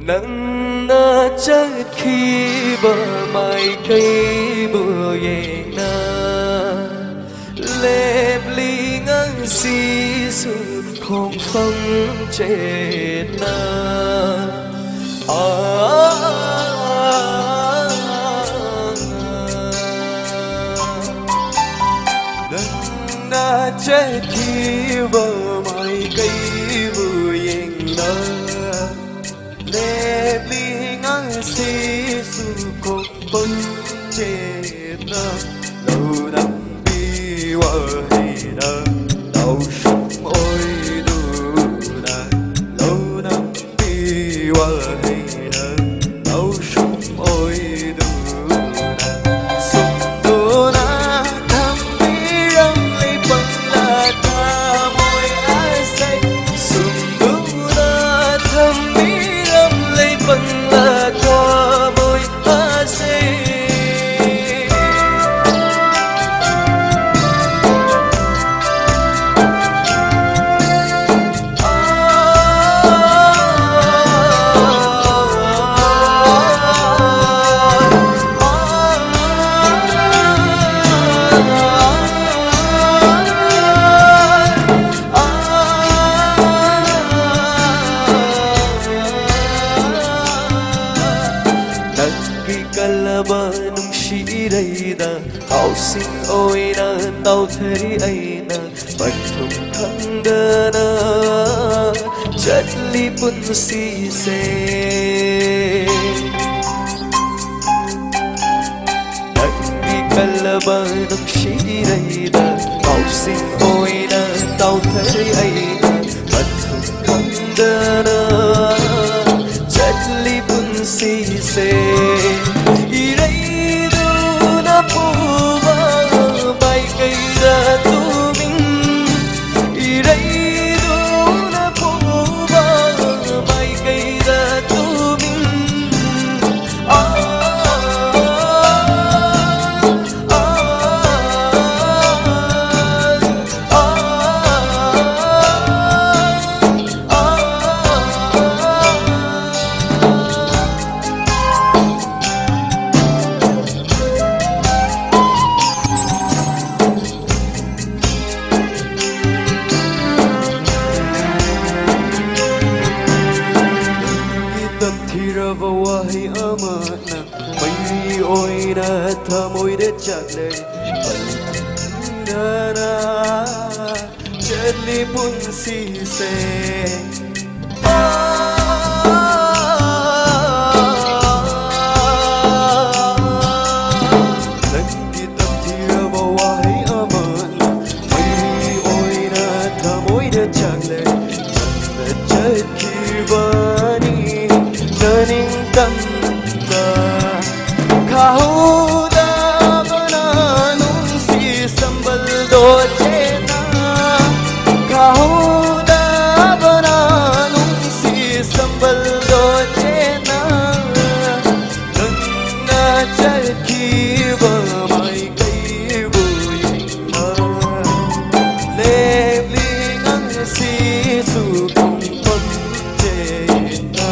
nắng na chắc khi bờ mai cây bờ ye na lẹp ly ngang xì sự không phong chết na nắng na chắc khi bờ mai cây bờ ye na lẹp ly ngang xì sự không phong chết na lâu năm bi wa hay na lâu sống ôi đủ na lâu năm bi wa hay na lâu sống ôi đủ na sống đủ na thăm bi răng lấy bằng là tha môi ai say sống đủ na thăm bi răng lấy bằng là tha môi ai say kalaba nungsirayda ausing oina tauthari aina pathum khangdana chatli punsi se nagi kalaba nungsirayda ausing oina tauthari aina pathum khangdana chatli punsi se wahi amana mai oina thamoi de chatle pandana chatli punsi se langi tamthira wahi amana mai oina thamoi de chatle chatki bani naning tamba kahuda bananung si sambal do chena kahuda bananung si sambal do chena nana chalki ba mai kai buina lebli ngang si su kong pon chena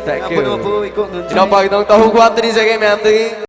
Thank you. Pinapag ng tahu ko Anthony sa game, Anthony.